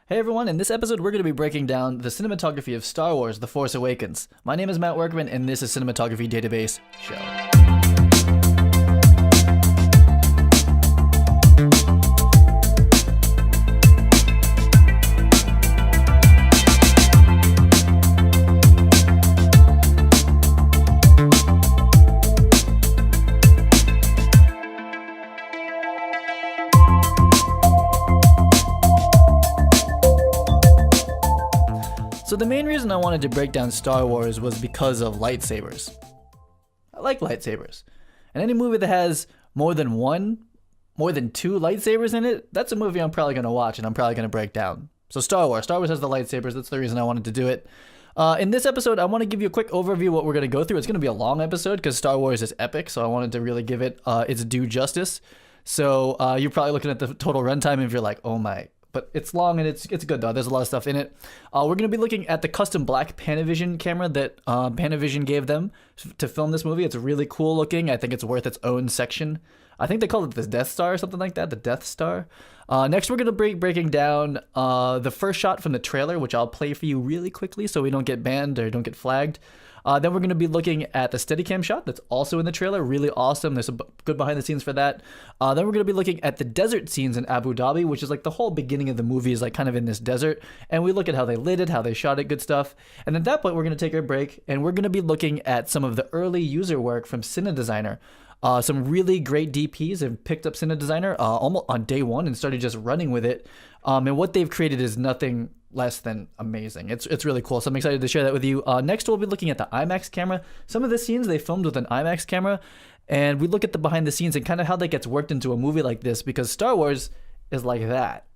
Hey everyone, in this episode we're going to be breaking down the cinematography of Star Wars: The Force Awakens. My name is Matt Workman and this is Cinematography Database Show. So the main reason I wanted to break down Star Wars was because of lightsabers. I like lightsabers. And any movie that has more than two lightsabers in it, that's a movie I'm probably going to watch and I'm probably going to break down. So Star Wars has the lightsabers. That's the reason I wanted to do it. In this episode, I want to give you a quick overview of what we're going to go through. It's going to be a long episode because Star Wars is epic, so I wanted to really give it its due justice. So you're probably looking at the total runtime if you're like, oh my. But it's long and it's good though. There's a lot of stuff in it. We're going to be looking at the custom black Panavision camera that Panavision gave them to film this movie. It's really cool looking. I think it's worth its own section. I think they called it the Death Star or something like that. The Death Star. Next, we're going to be breaking down the first shot from the trailer, which I'll play for you really quickly so we don't get banned or don't get flagged. Then we're going to be looking at the Steadicam shot that's also in the trailer. Really awesome. There's some good behind the scenes for that. Then we're going to be looking at the desert scenes in Abu Dhabi, which is like the whole beginning of the movie is like kind of in this desert. And we look at how they lit it, how they shot it, good stuff. And at that point, we're going to take our break and we're going to be looking at some of the early user work from Cinedesigner. Some really great DPs have picked up Cinedesigner almost on day one and started just running with it. And what they've created is nothing less than amazing. It's really cool. So I'm excited to share that with you. Next, we'll be looking at the IMAX camera. Some of the scenes they filmed with an IMAX camera, and we look at the behind the scenes and kind of how that gets worked into a movie like this, because Star Wars is like that.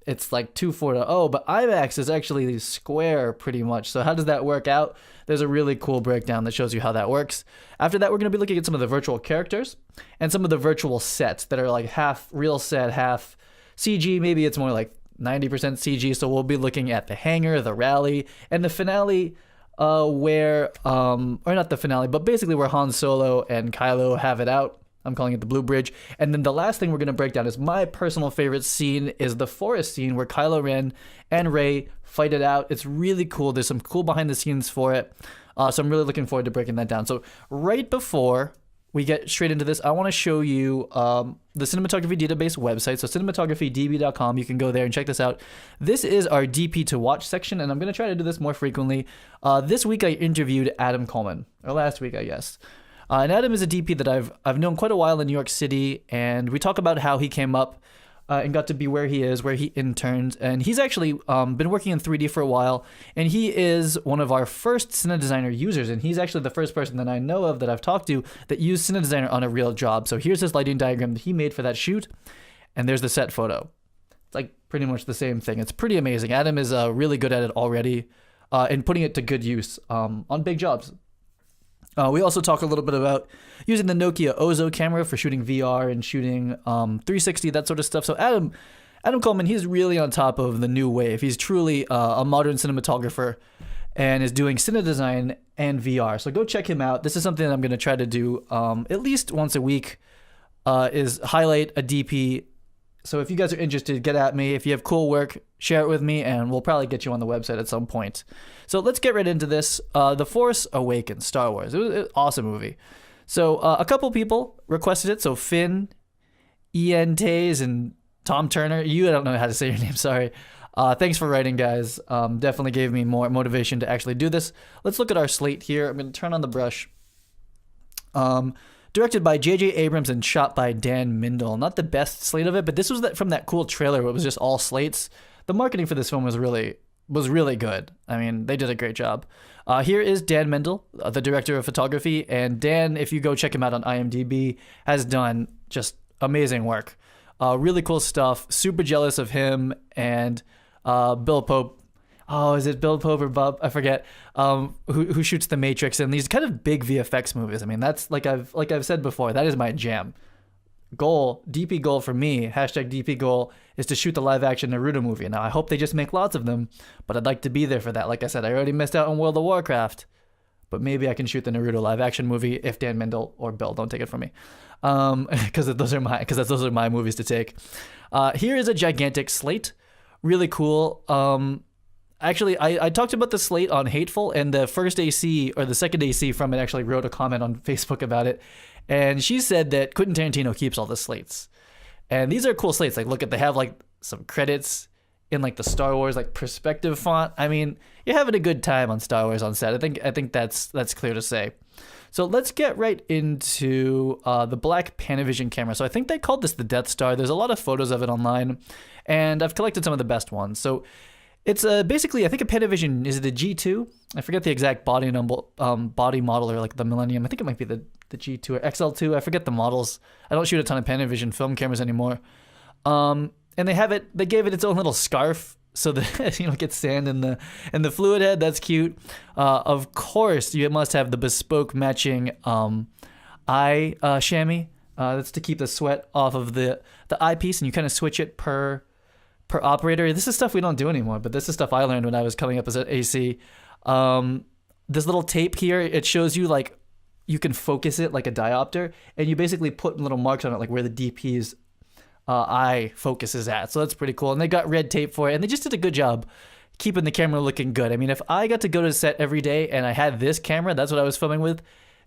It's like 2.4, but IMAX is actually square pretty much. So how does that work out? There's a really cool breakdown that shows you how that works. After that, we're going to be looking at some of the virtual characters and some of the virtual sets that are like half real set, half CG. Maybe it's more like 90% CG. So we'll be looking at the hangar, the rally, and the finale or not the finale, but basically where Han Solo and Kylo have it out. I'm calling it the Blue Bridge. And then the last thing we're going to break down is my personal favorite scene is the forest scene where Kylo Ren and Rey fight it out. It's really cool. There's some cool behind the scenes for it. So I'm really looking forward to breaking that down. So right before we get straight into this, I want to show you the Cinematography Database website. So cinematographydb.com. You can go there and check this out. This is our DP to watch section, and I'm going to try to do this more frequently. This week I interviewed Adam Coleman, or last week, I guess. And Adam is a DP that I've known quite a while in New York City, and we talk about how he came up and got to be where he is, where he interned. And he's actually been working in 3D for a while, and he is one of our first Cinedesigner users, and he's actually the first person that I know of that I've talked to that used Cinedesigner on a real job. So here's his lighting diagram that he made for that shoot, and there's the set photo. It's like pretty much the same thing. It's pretty amazing. Adam is really good at it already and putting it to good use on big jobs. We also talk a little bit about using the Nokia Ozo camera for shooting VR and shooting 360, that sort of stuff. So Adam Coleman, he's really on top of the new wave. He's truly a modern cinematographer and is doing Cinedesign and VR. So go check him out. This is something that I'm going to try to do at least once a week, is highlight a DP. So if you guys are interested, get at me. If you have cool work, share it with me, and we'll probably get you on the website at some point. So let's get right into this. The Force Awakens, Star Wars. It was an awesome movie. So a couple people requested it. So Finn, Ian Tays, and Tom Turner. I don't know how to say your name, sorry. Thanks for writing, guys. Definitely gave me more motivation to actually do this. Let's look at our slate here. I'm going to turn on the brush. Directed by J.J. Abrams and shot by Dan Mindel. Not the best slate of it, but this was from that cool trailer where it was just all slates. The marketing for this film was really good. I mean, they did a great job. Here is Dan Mindel, the director of photography, and Dan, if you go check him out on IMDb, has done just amazing work. Really cool stuff. Super jealous of him and Bill Pope. Oh, is it Bill Pope or Bob? I forget. Who shoots The Matrix and these kind of big VFX movies. I mean, that's like I've said before, that is my jam. DP goal for me, hashtag DP goal, is to shoot the live action Naruto movie. Now, I hope they just make lots of them, but I'd like to be there for that. Like I said, I already missed out on World of Warcraft, but maybe I can shoot the Naruto live action movie if Dan Mindel or Bill don't take it from me. Because those are my movies to take. Here is a gigantic slate. Really cool. Actually, I talked about the slate on Hateful, and the first AC or the second AC from it actually wrote a comment on Facebook about it, and she said that Quentin Tarantino keeps all the slates, and these are cool slates. Like, look at, they have like some credits in like the Star Wars like perspective font. I mean, you're having a good time on Star Wars on set. I think that's clear to say. So let's get right into the black Panavision camera. So I think they called this the Death Star. There's a lot of photos of it online, and I've collected some of the best ones. So it's basically, I think a Panavision, is it a G2? I forget the exact body number, body model, or like the Millennium. I think it might be the G2 or XL2. I forget the models. I don't shoot a ton of Panavision film cameras anymore. And they gave it its own little scarf so that you don't get sand in the fluid head. That's cute. Of course, you must have the bespoke matching eye chamois. That's to keep the sweat off of the eyepiece, and you kind of switch it per operator. This is stuff we don't do anymore, but this is stuff I learned when I was coming up as an AC. This little tape here, it shows you like you can focus it like a diopter, and you basically put little marks on it like where the DP's eye focus is at. So that's pretty cool. And they got red tape for it, and they just did a good job keeping the camera looking good. I mean, if I got to go to the set every day and I had this camera, that's what I was filming with,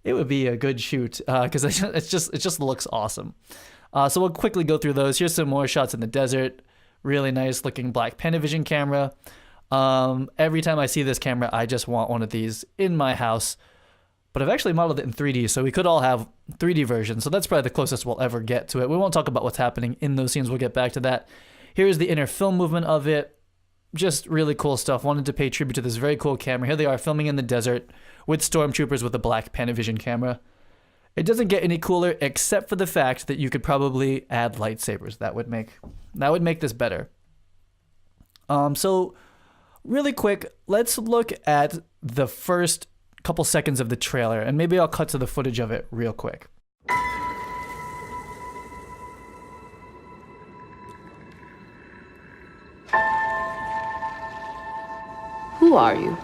it would be a good shoot because it just looks awesome. So we'll quickly go through those. Here's some more shots in the desert. Really nice looking black Panavision camera. Every time I see this camera, I just want one of these in my house. But I've actually modeled it in 3D, so we could all have 3D versions. So that's probably the closest we'll ever get to it. We won't talk about what's happening in those scenes. We'll get back to that. Here's the inner film movement of it. Just really cool stuff. Wanted to pay tribute to this very cool camera. Here they are filming in the desert with stormtroopers with a black Panavision camera. It doesn't get any cooler except for the fact that you could probably add lightsabers. That would make this better. So really quick, let's look at the first couple seconds of the trailer, and maybe I'll cut to the footage of it real quick. Who are you?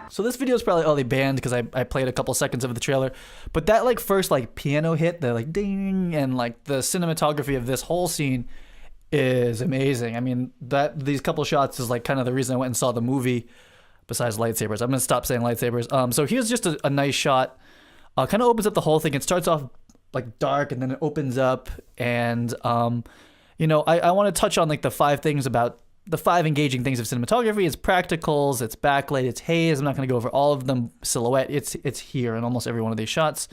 So this video is probably only banned because I played a couple seconds of the trailer, but that like first like piano hit, the like ding, and like the cinematography of this whole scene is amazing. I mean, these couple shots is like kind of the reason I went and saw the movie. Besides lightsabers, I'm gonna stop saying lightsabers. So here's just a nice shot. Kind of opens up the whole thing. It starts off like dark, and then it opens up, and you know, I want to touch on like the five engaging things of cinematography. It's practicals, it's backlight, it's haze. I'm not going to go over all of them. Silhouette, it's here in almost every one of these shots.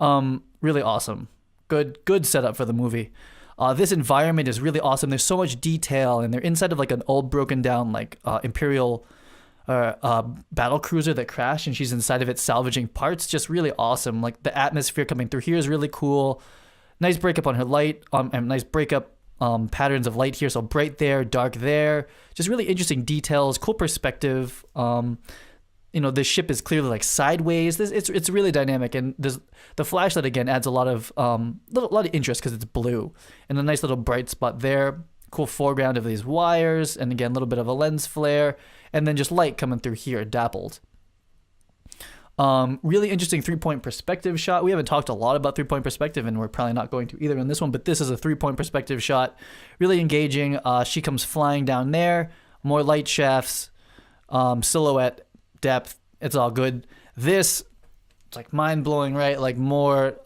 Really awesome. Good setup for the movie. This environment is really awesome. There's so much detail, and they're inside of like an old broken down like Imperial battle cruiser that crashed, and she's inside of it salvaging parts. Just really awesome. Like the atmosphere coming through here is really cool. Nice breakup on her light. And nice breakup patterns of light here. So bright there, dark there. Just really interesting details. Cool perspective. You know, this ship is clearly like sideways. It's really dynamic, and the flashlight again adds a lot of interest because it's blue, and a nice little bright spot there. Cool foreground of these wires, and again a little bit of a lens flare, and then just light coming through here, dappled. Really interesting 3-point perspective shot. We haven't talked a lot about 3-point perspective, and we're probably not going to either in this one, but this is a 3-point perspective shot. Really engaging. She comes flying down there. More light shafts, silhouette, depth. It's all good. This, it's like mind-blowing, right? Like more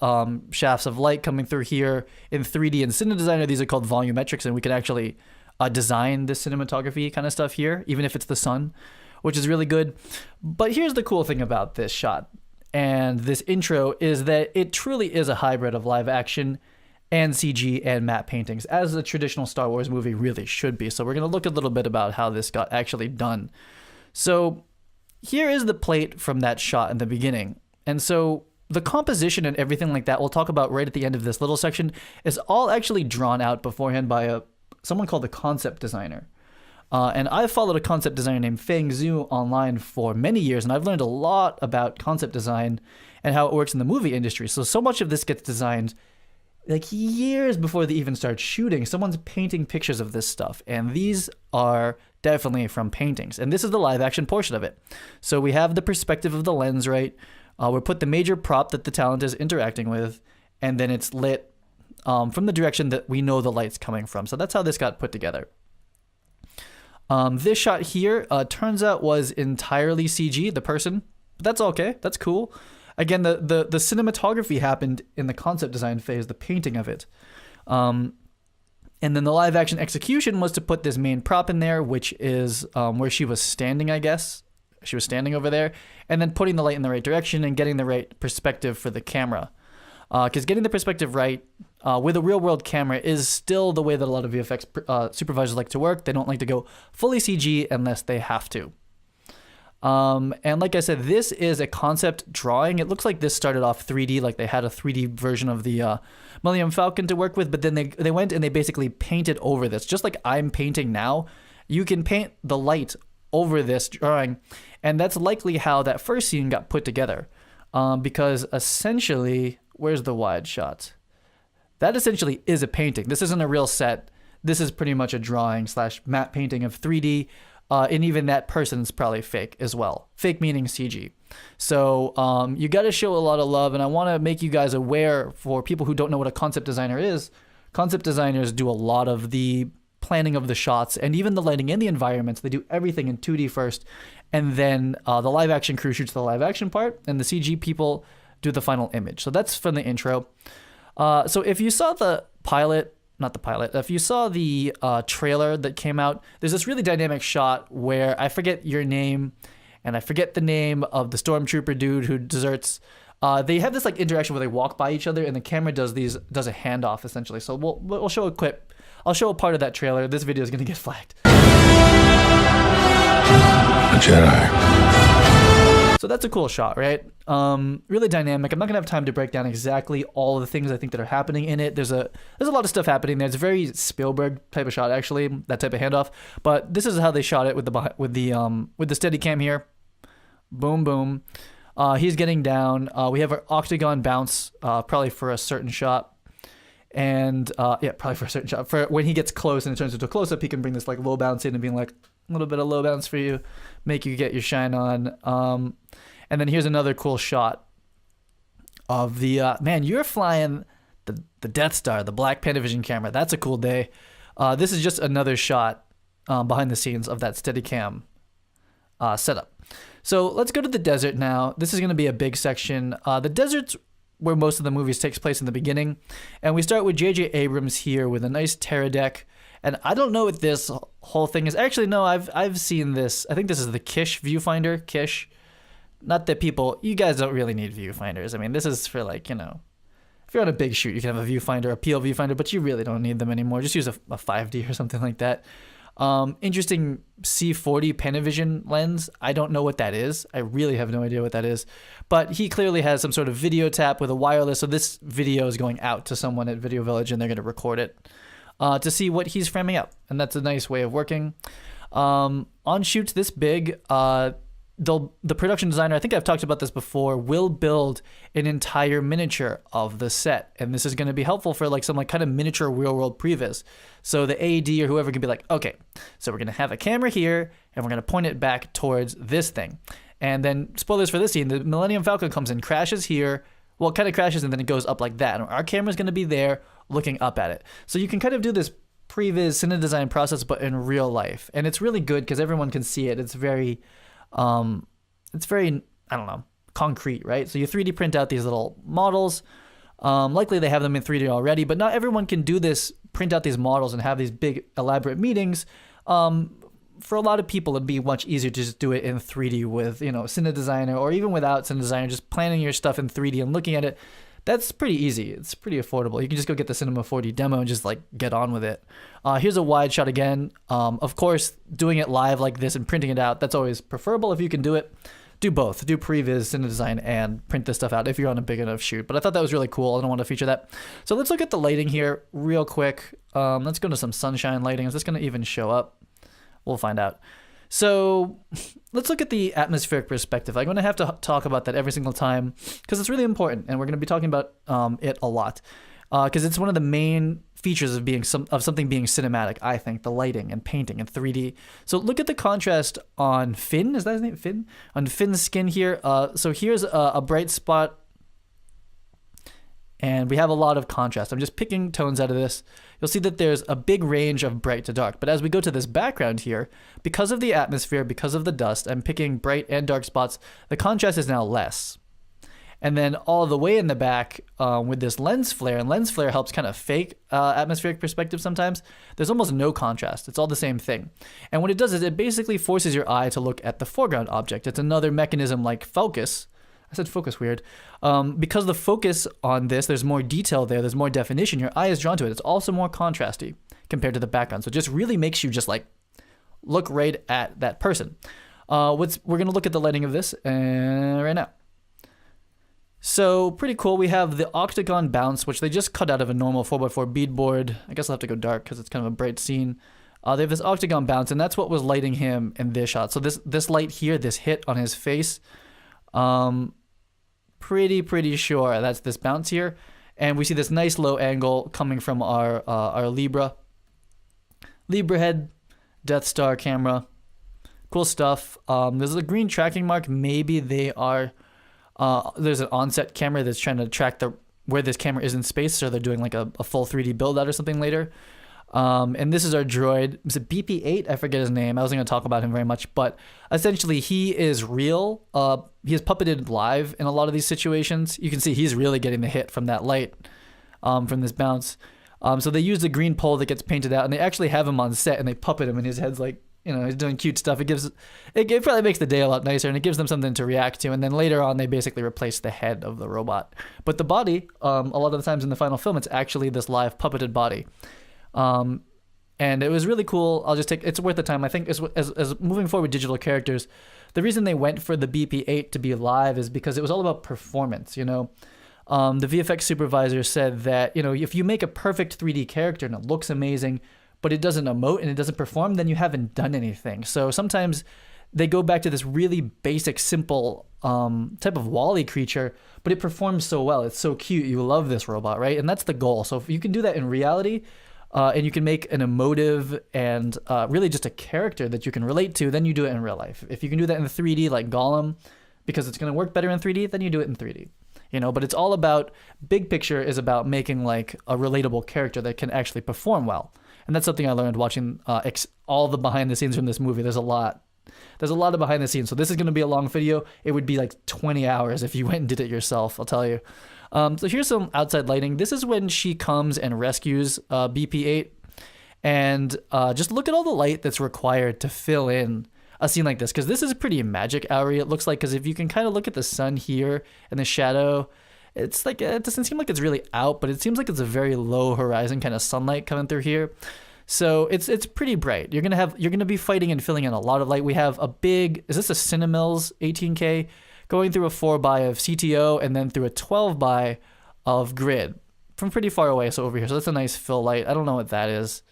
shafts of light coming through here in 3D. In Cinema Designer, these are called volumetrics, and we can actually design this cinematography kind of stuff here, even if it's the sun, which is really good. But here's the cool thing about this shot and this intro is that it truly is a hybrid of live action and CG and matte paintings, as a traditional Star Wars movie really should be. So we're going to look a little bit about how this got actually done. So here is the plate from that shot in the beginning. And so the composition and everything like that we'll talk about right at the end of this little section is all actually drawn out beforehand by someone called the concept designer. And I've followed a concept designer named Feng Zhu online for many years, and I've learned a lot about concept design and how it works in the movie industry. So much of this gets designed like years before they even start shooting. Someone's painting pictures of this stuff, and these are definitely from paintings. And this is the live action portion of it. So we have the perspective of the lens, right? We put the major prop that the talent is interacting with, and then it's lit from the direction that we know the light's coming from. So that's how this got put together. This shot here turns out was entirely CG, the person, but that's okay. That's cool. Again, the cinematography happened in the concept design phase, the painting of it. And then the live action execution was to put this main prop in there, which is where she was standing, I guess. She was standing over there, and then putting the light in the right direction and getting the right perspective for the camera. Because getting the perspective right with a real world camera is still the way that a lot of VFX supervisors like to work. They don't like to go fully CG unless they have to. And like I said, this is a concept drawing. It looks like this started off 3D, like they had a 3D version of the Millennium Falcon to work with, but then they went and they basically painted over this. Just like I'm painting now, you can paint the light over this drawing, and that's likely how that first scene got put together. Because essentially, where's the wide shot? That essentially is a painting. This isn't a real set. This is pretty much a drawing / matte painting of 3D. And even that person's probably fake as well. Fake meaning CG. So you got to show a lot of love, and I want to make you guys aware, for people who don't know what a concept designer is, concept designers do a lot of the planning of the shots and even the lighting in the environments. They do everything in 2D first, and then the live action crew shoots the live action part, and the CG people do the final image. So that's from the intro. So if you saw the pilot, if you saw the trailer that came out, there's this really dynamic shot where I forget your name and I forget the name of the stormtrooper dude who deserts. They have this like interaction where they walk by each other and the camera does a handoff essentially. So we'll show a clip. I'll show a part of that trailer. This video is going to get flagged. A Jedi. So that's a cool shot, right? Really dynamic. I'm not gonna have time to break down exactly all of the things I think that are happening in it. There's a lot of stuff happening there. It's a very Spielberg type of shot, actually, that type of handoff. But this is how they shot it with the Steadicam here. Boom, boom. He's getting down. We have our octagon bounce, probably for a certain shot. And probably for a certain shot. For when he gets close and it turns into a close-up, he can bring this like low bounce in and being like, a little bit of low bounce for you, make you get your shine on. And then here's another cool shot of the man. You're flying the Death Star, the Black Panavision camera. That's a cool day. This is just another shot behind the scenes of that Steadicam setup. So let's go to the desert now. This is going to be a big section. The desert's where most of the movies takes place in the beginning, and we start with J.J. Abrams here with a nice Pterodec. And I don't know what this whole thing is. Actually, no, I've seen this. I think this is the Kish viewfinder. Kish. Not that you guys don't really need viewfinders. I mean, this is for like, if you're on a big shoot, you can have a viewfinder, a PL viewfinder, but you really don't need them anymore. Just use a 5D or something like that. Interesting C40 Panavision lens. I don't know what that is. I really have no idea what that is. But he clearly has some sort of video tap with a wireless. So this video is going out to someone at Video Village, and they're going to record it. To see what he's framing up, and that's a nice way of working. On shoots this big, the production designer, I think I've talked about this before, will build an entire miniature of the set, and this is going to be helpful for like some like kind of miniature real world previs. So the AD or whoever can be like, okay, so we're going to have a camera here, and we're going to point it back towards this thing, and then spoilers for this scene: the Millennium Falcon comes in, crashes here. Well, it kind of crashes and then it goes up like that. And our camera's going to be there looking up at it. So you can kind of do this previs cine design process, but in real life. And it's really good because everyone can see it. It's very, I don't know, concrete, right? So you 3D print out these little models. Likely they have them in 3D already, but not everyone can do this, print out these models and have these big elaborate meetings. For a lot of people, it'd be much easier to just do it in 3D with, Cine Designer, or even without Cine Designer, just planning your stuff in 3D and looking at it. That's pretty easy. It's pretty affordable. You can just go get the Cinema 4D demo and just like get on with it. Here's a wide shot again. Of course, doing it live like this and printing it out, that's always preferable if you can do it. Do both. Do previs, Cine Design, and print this stuff out if you're on a big enough shoot. But I thought that was really cool. I don't want to feature that. So let's look at the lighting here real quick. Let's go to some sunshine lighting. Is this going to even show up? We'll find out. So let's look at the atmospheric perspective. I'm going to have to talk about that every single time because it's really important, and we're going to be talking about it a lot because it's one of the main features of something being cinematic, I think, the lighting and painting in 3D. So look at the contrast on Finn. Is that his name? Finn? On Finn's skin here. So here's a bright spot, And we have a lot of contrast. I'm just picking tones out of this. You'll see that there's a big range of bright to dark. But as we go to this background here, because of the atmosphere, because of the dust, I'm picking bright and dark spots. The contrast is now less. And then all the way in the back with this lens flare, and lens flare helps kind of fake atmospheric perspective sometimes, there's almost no contrast. It's all the same thing. And what it does is it basically forces your eye to look at the foreground object. It's another mechanism like focus. I said focus weird. Because the focus on this, there's more detail there, there's more definition, your eye is drawn to it. It's also more contrasty compared to the background. So it just really makes you just like look right at that person. We're going to look at the lighting of this right now. So pretty cool. We have the octagon bounce, which they just cut out of a normal 4x4 beadboard. I guess I'll have to go dark because it's kind of a bright scene. They have this octagon bounce, and that's what was lighting him in this shot. So this light here, this hit on his face, pretty sure that's this bounce here. And we see this nice low angle coming from our Libra head, Death Star camera. Cool stuff. There's a green tracking mark. Maybe they are... there's an onset camera that's trying to track where this camera is in space, so they're doing like a full 3D build out or something later. And this is our droid. Is it BP-8? I forget his name. I wasn't going to talk about him very much, but essentially he is real. He is puppeted live in a lot of these situations. You can see he's really getting the hit from that light, from this bounce. So they use the green pole that gets painted out, and they actually have him on set, and they puppet him, and his head's like, he's doing cute stuff. It probably makes the day a lot nicer, and it gives them something to react to. And then later on, they basically replace the head of the robot. But the body, a lot of the times in the final film, it's actually this live puppeted body. And it was really cool. It's worth the time. I think as moving forward with digital characters, the reason they went for the BP-8 to be live is because it was all about performance, The VFX supervisor said that, if you make a perfect 3D character and it looks amazing, but it doesn't emote and it doesn't perform, then you haven't done anything. So sometimes they go back to this really basic, simple type of Wall-E creature, but it performs so well. It's so cute. You love this robot, right? And that's the goal. So if you can do that in reality, and you can make an emotive and really just a character that you can relate to, then you do it in real life. If you can do that in 3D like Gollum, because it's going to work better in 3D, then you do it in 3D. But it's all about, big picture is about making like a relatable character that can actually perform well. And that's something I learned watching all the behind the scenes from this movie. There's a lot of behind the scenes. So this is going to be a long video. It would be like 20 hours if you went and did it yourself, I'll tell you. So here's some outside lighting. This is when she comes and rescues BP-8. And just look at all the light that's required to fill in a scene like this. Because this is a pretty magic hour-y, it looks like. Because if you can kind of look at the sun here and the shadow, it's like, it doesn't seem like it's really out, but it seems like it's a very low horizon kind of sunlight coming through here. So it's pretty bright. You're gonna be fighting and filling in a lot of light. We have a big, is this a Cinemills 18K? Going through a 4x of CTO and then through a 12x of grid from pretty far away. So over here. So that's a nice fill light. I don't know what that is.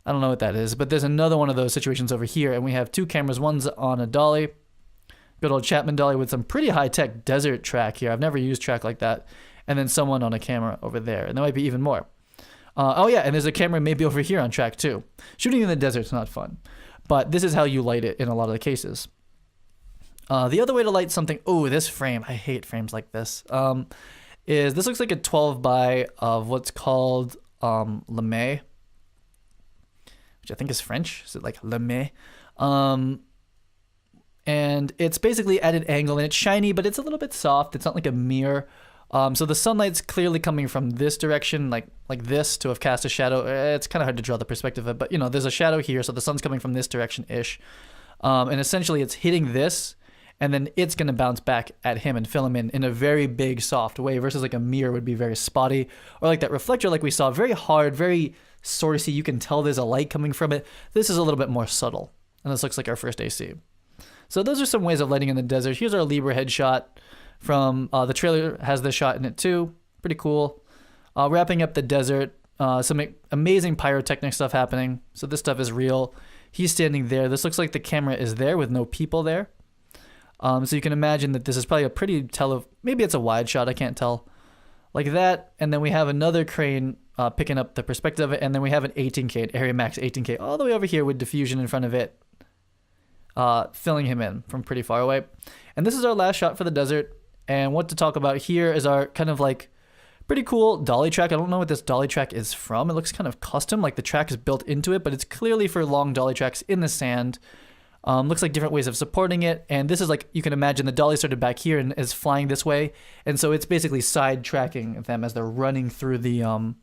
But there's another one of those situations over here. And we have two cameras. One's on a dolly, good old Chapman dolly with some pretty high-tech desert track here. I've never used track like that. And then someone on a camera over there. And there might be even more. And there's a camera maybe over here on track too. Shooting in the desert's not fun. But this is how you light it in a lot of the cases. The other way to light something, this frame, I hate frames like this, is this looks like a 12x of what's called Lemay, which I think is French. Is it like Lemay? And it's basically at an angle, and it's shiny, but it's a little bit soft. It's not like a mirror. So the sunlight's clearly coming from this direction, like this, to have cast a shadow. It's kind of hard to draw the perspective of it, but there's a shadow here, so the sun's coming from this direction-ish. And essentially it's hitting this, and then it's going to bounce back at him and fill him in a very big, soft way, versus like a mirror would be very spotty, or like that reflector like we saw, very hard, very sourcey. You can tell there's a light coming from it. This is a little bit more subtle, and this looks like our first AC. So those are some ways of lighting in the desert. Here's our Libra headshot from the trailer, has this shot in it too. Pretty cool. Wrapping up the desert, some amazing pyrotechnic stuff happening. So this stuff is real. He's standing there. This looks like the camera is there with no people there. So you can imagine that this is probably a pretty maybe it's a wide shot, I can't tell. Like that, and then we have another crane picking up the perspective of it, and then we have an 18K, an Area Max 18K, all the way over here with diffusion in front of it, filling him in from pretty far away. And this is our last shot for the desert, and what to talk about here is our kind of like Pretty cool dolly track. I don't know what this dolly track is from. It looks kind of custom, like the track is built into it, but it's clearly for long dolly tracks in the sand. Looks like different ways of supporting it. And this is like, you can imagine the dolly started back here and is flying this way. And so it's basically side tracking them as they're running through the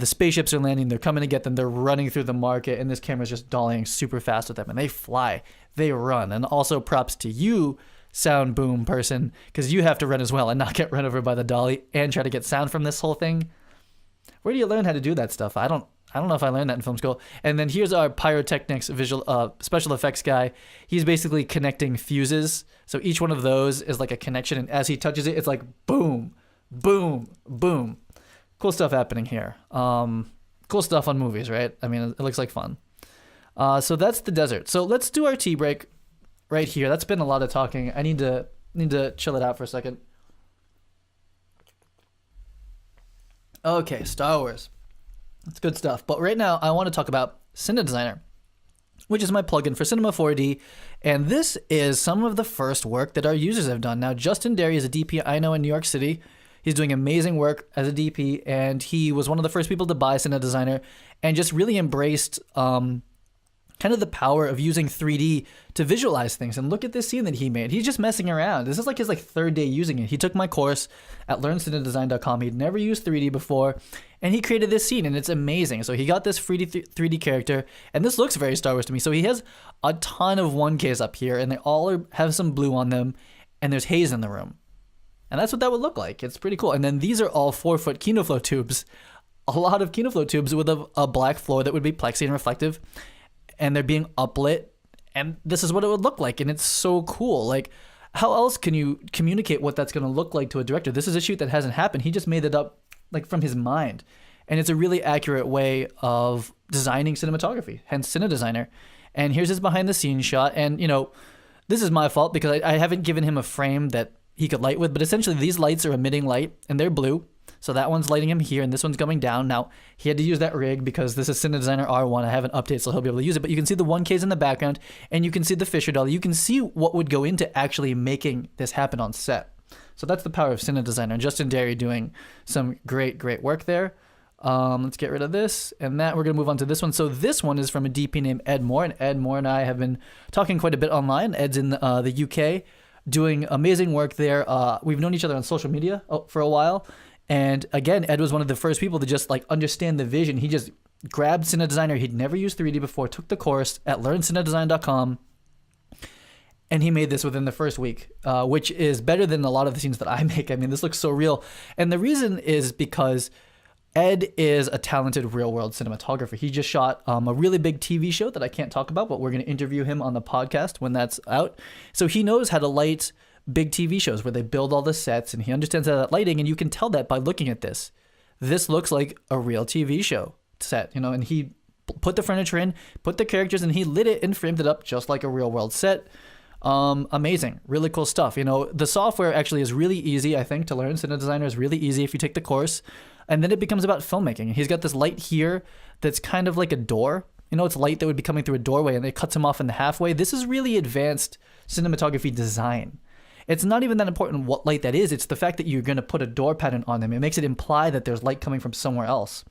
spaceships are landing. They're coming to get them. They're running through the market. And this camera's just dollying super fast with them. And they fly. They run. And also props to you, sound boom person, because you have to run as well and not get run over by the dolly and try to get sound from this whole thing. Where do you learn how to do that stuff? I don't know if I learned that in film school. And then here's our pyrotechnics visual special effects guy. He's basically connecting fuses. So each one of those is like a connection, and as he touches it, it's like boom, boom, boom. Cool stuff happening here. Cool stuff on movies, right? I mean, it looks like fun. So that's the desert. So let's do our tea break right here. That's been a lot of talking. I need to chill it out for a second. Okay, Star Wars. That's good stuff. But right now, I want to talk about Cinedesigner, which is my plugin for Cinema 4D. And this is some of the first work that our users have done. Now, Justin Derry is a DP I know in New York City. He's doing amazing work as a DP, and he was one of the first people to buy Cinedesigner and just really embraced kind of the power of using 3D to visualize things. And look at this scene that he made. He's just messing around. This is like his third day using it. He took my course at learncinedesign.com. He'd never used 3D before, and he created this scene, and it's amazing. So he got this 3D character, and this looks very Star Wars to me. So he has a ton of 1Ks up here, and they all have some blue on them, and there's haze in the room. And that's what that would look like. It's pretty cool. And then these are all 4-foot KinoFlow tubes. A lot of KinoFlow tubes with a black floor that would be plexi and reflective, and they're being uplit, and this is what it would look like, and it's so cool. Like, how else can you communicate what that's going to look like to a director? This is a shoot that hasn't happened. He just made it up like from his mind, and it's a really accurate way of designing cinematography, hence Cinedesigner. And here's his behind the scenes shot, and this is my fault because I haven't given him a frame that he could light with, but essentially these lights are emitting light, and they're blue. So that one's lighting him here, and this one's going down. Now, he had to use that rig because this is Cinedesigner R1. I haven't updated, so he'll be able to use it. But you can see the 1Ks in the background, and you can see the Fisher dolly. You can see what would go into actually making this happen on set. So that's the power of Cinedesigner. And Justin Derry doing some great, great work there. Let's get rid of this and that. We're going to move on to this one. So this one is from a DP named Ed Moore, and Ed Moore and I have been talking quite a bit online. Ed's in the UK doing amazing work there. We've known each other on social media for a while. And again, Ed was one of the first people to just understand the vision. He just grabbed Cinedesigner. He'd never used 3D before, took the course at learncinedesign.com, and he made this within the first week, which is better than a lot of the scenes that I make. I mean, this looks so real. And the reason is because Ed is a talented real-world cinematographer. He just shot a really big TV show that I can't talk about, but we're going to interview him on the podcast when that's out. So he knows how to light big TV shows where they build all the sets, and he understands that lighting, and you can tell that by looking at this. This looks like a real TV show set, and he put the furniture in, put the characters, and he lit it and framed it up just like a real world set. Amazing, really cool stuff. The software actually is really easy, I think, to learn. Cinedesigner is really easy if you take the course, and then it becomes about filmmaking. He's got this light here that's kind of like a door. It's light that would be coming through a doorway, and it cuts him off in the halfway. This is really advanced cinematography design. It's not even that important what light that is. It's the fact that you're going to put a door pattern on them. It makes it imply that there's light coming from somewhere else.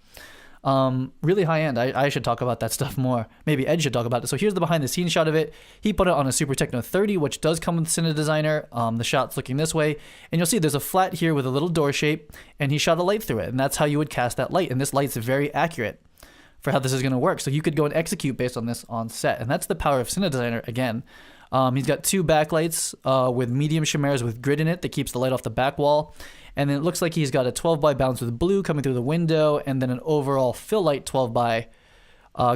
Really high end. I should talk about that stuff more. Maybe Ed should talk about it. So here's the behind the scenes shot of it. He put it on a Super Techno 30, which does come with Cinedesigner. The shot's looking this way, and you'll see there's a flat here with a little door shape, and he shot a light through it, and that's how you would cast that light. And this light's very accurate for how this is going to work. So you could go and execute based on this on set, and that's the power of Cinedesigner again. He's got two backlights with medium chimeras with grid in it that keeps the light off the back wall. And then it looks like he's got a 12 by bounce with blue coming through the window, and then an overall fill light 12 by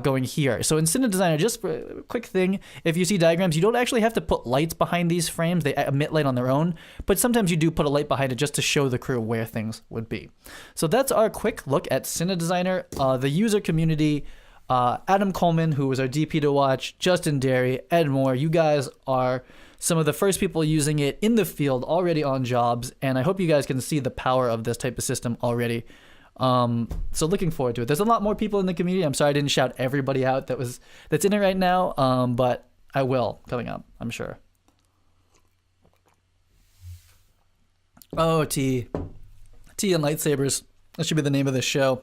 going here. So in Cinedesigner, just for a quick thing, if you see diagrams, you don't actually have to put lights behind these frames. They emit light on their own, but sometimes you do put a light behind it just to show the crew where things would be. So that's our quick look at Cinedesigner. The user community, Adam Coleman, who was our DP to watch, Justin Derry, Ed Moore, you guys are some of the first people using it in the field already on jobs, and I hope you guys can see the power of this type of system already. So looking forward to it. There's a lot more people in the community. I'm sorry I didn't shout everybody out that's in it right now, but I will coming up, I'm sure. Tea and lightsabers. That should be the name of this show.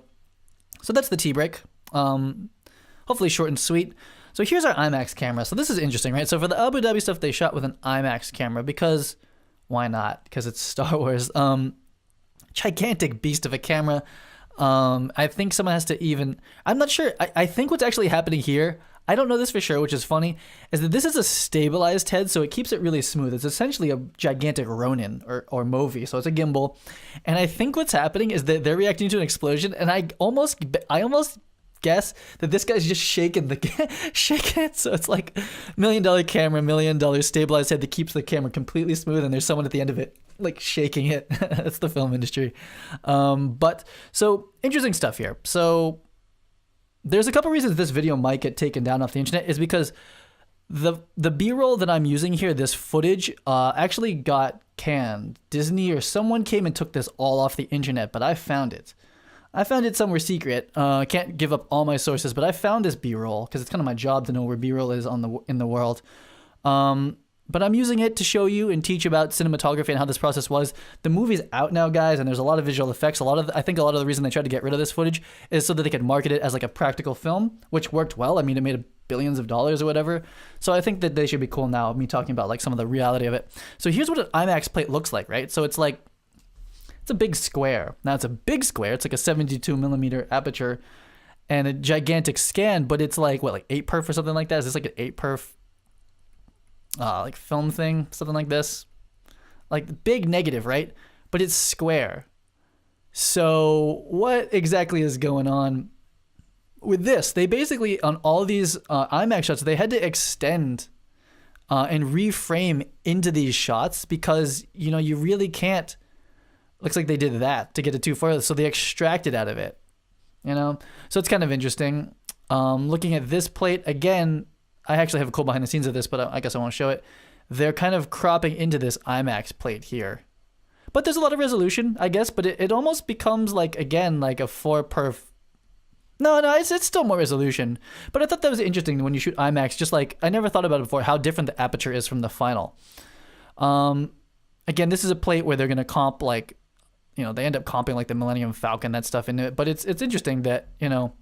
So that's the tea break. Hopefully short and sweet. So here's our IMAX camera. So this is interesting, right? So for the Abu Dhabi stuff, they shot with an IMAX camera because why not? Because it's Star Wars. Gigantic beast of a camera. I think someone has to even... I'm not sure. I think what's actually happening here, I don't know this for sure, which is funny, is that this is a stabilized head, so it keeps it really smooth. It's essentially a gigantic Ronin or Movi, so it's a gimbal. And I think what's happening is that they're reacting to an explosion, and I almost guess that this guy's just shaking it, so it's like $1 million camera, $1 million stabilized head that keeps the camera completely smooth, and there's someone at the end of it like shaking it. That's the film industry. But so interesting stuff here. So there's a couple reasons this video might get taken down off the internet is because the B-roll that I'm using here, this footage, actually got canned. Disney or someone came and took this all off the internet, but I found it. I found it somewhere secret. I can't give up all my sources, but I found this B-roll because it's kind of my job to know where B-roll is in the world. But I'm using it to show you and teach about cinematography and how this process was. The movie's out now, guys, and there's a lot of visual effects. I think a lot of the reason they tried to get rid of this footage is so that they could market it as like a practical film, which worked well. I mean, it made billions of dollars or whatever. So I think that they should be cool now, me talking about like some of the reality of it. So here's what an IMAX plate looks like, right? So it's like, it's a big square. Now it's a big square. It's like a 72 millimeter aperture and a gigantic scan, but it's like, what, like 8 perf or something like that? Is this like an 8 perf like film thing, something like this? Like big negative, right? But it's square. So what exactly is going on with this? They basically, on all these IMAX shots, they had to extend and reframe into these shots because, you know, you really can't. Looks like they did that to get it too far, so they extracted out of it, you know? So it's kind of interesting. Looking at this plate, again, I actually have a cool behind the scenes of this, but I guess I won't show it. They're kind of cropping into this IMAX plate here. But there's a lot of resolution, I guess, but it almost becomes like, again, like a 4 perf. No, it's still more resolution. But I thought that was interesting when you shoot IMAX, just like, I never thought about it before, how different the aperture is from the final. Again, this is a plate where they're going to comp like, you know, they end up comping like the Millennium Falcon, that stuff in it. But it's interesting that, you know,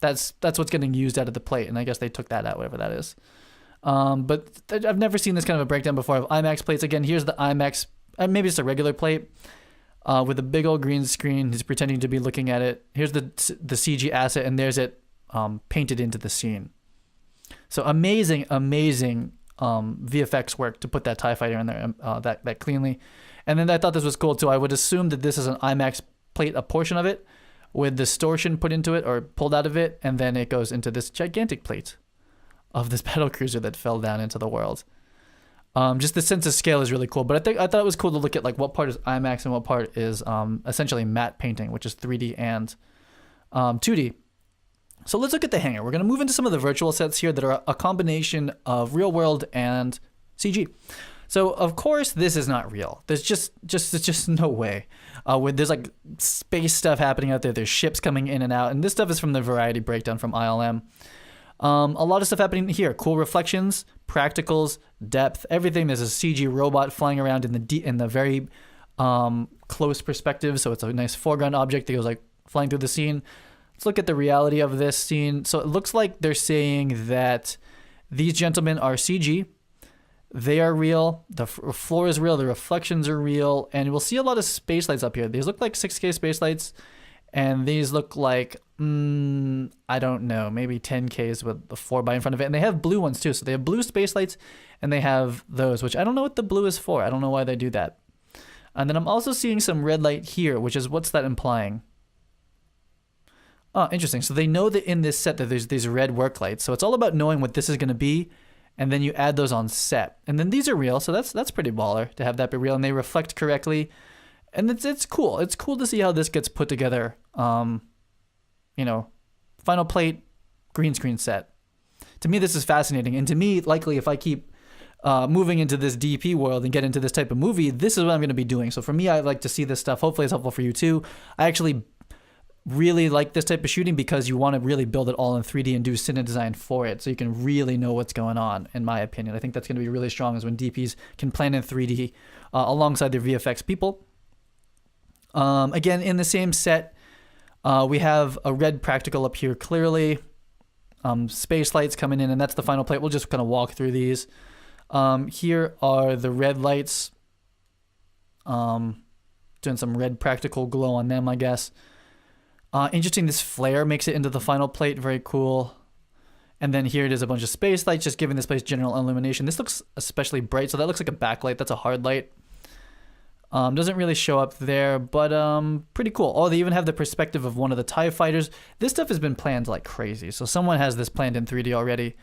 that's what's getting used out of the plate. And I guess they took that out, whatever that is. But I've never seen this kind of a breakdown before of IMAX plates. Again, here's the IMAX, maybe it's a regular plate with a big old green screen. He's pretending to be looking at it. Here's the CG asset, and there's it painted into the scene. So amazing VFX work to put that TIE fighter in there that cleanly. And then I thought this was cool too. I would assume that this is an IMAX plate, a portion of it, with distortion put into it or pulled out of it, and then it goes into this gigantic plate of this battle cruiser that fell down into the world. Just the sense of scale is really cool. But I thought it was cool to look at like what part is IMAX and what part is essentially matte painting, which is 3D and 2D. So let's look at the hangar. We're going to move into some of the virtual sets here that are a combination of real world and CG. So of course this is not real. There's just no way. There's like space stuff happening out there. There's ships coming in and out, and this stuff is from the Variety breakdown from ILM. A lot of stuff happening here. Cool reflections, practicals, depth, everything. There's a CG robot flying around in the very close perspective, so it's a nice foreground object that goes like flying through the scene. Let's look at the reality of this scene. So it looks like they're saying that these gentlemen are CG. They are real. The floor is real. The reflections are real. And we'll see a lot of space lights up here. These look like 6K space lights. And these look like, I don't know, maybe 10Ks with the 4x in front of it. And they have blue ones too. So they have blue space lights and they have those, which I don't know what the blue is for. I don't know why they do that. And then I'm also seeing some red light here, which is, what's that implying? Oh, interesting. So they know that in this set that there's these red work lights. So it's all about knowing what this is going to be. And then you add those on set. And then these are real. So that's pretty baller to have that be real. And they reflect correctly. And it's cool. It's cool to see how this gets put together. You know, final plate, green screen set. To me, this is fascinating. And to me, likely, if I keep moving into this DP world and get into this type of movie, this is what I'm going to be doing. So for me, I like to see this stuff. Hopefully it's helpful for you too. I actually really like this type of shooting because you want to really build it all in 3D and do cine design for it, so you can really know what's going on, in my opinion. I think that's going to be really strong, is when DPs can plan in 3D alongside their VFX people. Again, in the same set, we have a red practical up here clearly. Space lights coming in, and that's the final plate. We'll just kind of walk through these. Here are the red lights. Doing some red practical glow on them, I guess. Interesting, this flare makes it into the final plate. Very cool. And then here it is, a bunch of space lights, just giving this place general illumination. This looks especially bright, so that looks like a backlight. That's a hard light. Doesn't really show up there, but pretty cool. Oh, they even have the perspective of one of the TIE fighters. This stuff has been planned like crazy. So someone has this planned in 3D already.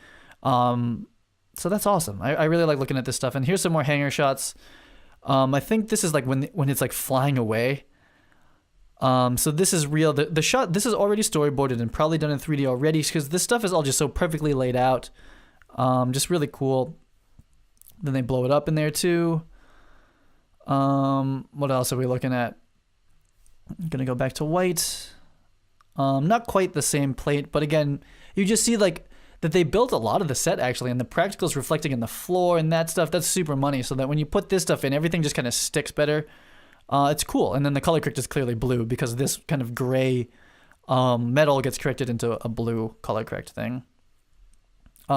So that's awesome. I really like looking at this stuff. And here's some more hangar shots. I think this is like when it's like flying away. So this is real. The shot, this is already storyboarded and probably done in 3D already because this stuff is all just so perfectly laid out. Just really cool. Then they blow it up in there too. What else are we looking at? I'm gonna go back to white. Not quite the same plate, but again, you just see like that they built a lot of the set actually, and the practicals reflecting in the floor and that stuff. That's super money. So that when you put this stuff in, everything just kind of sticks better. It's cool. And then the color correct is clearly blue because this kind of gray metal gets corrected into a blue color correct thing.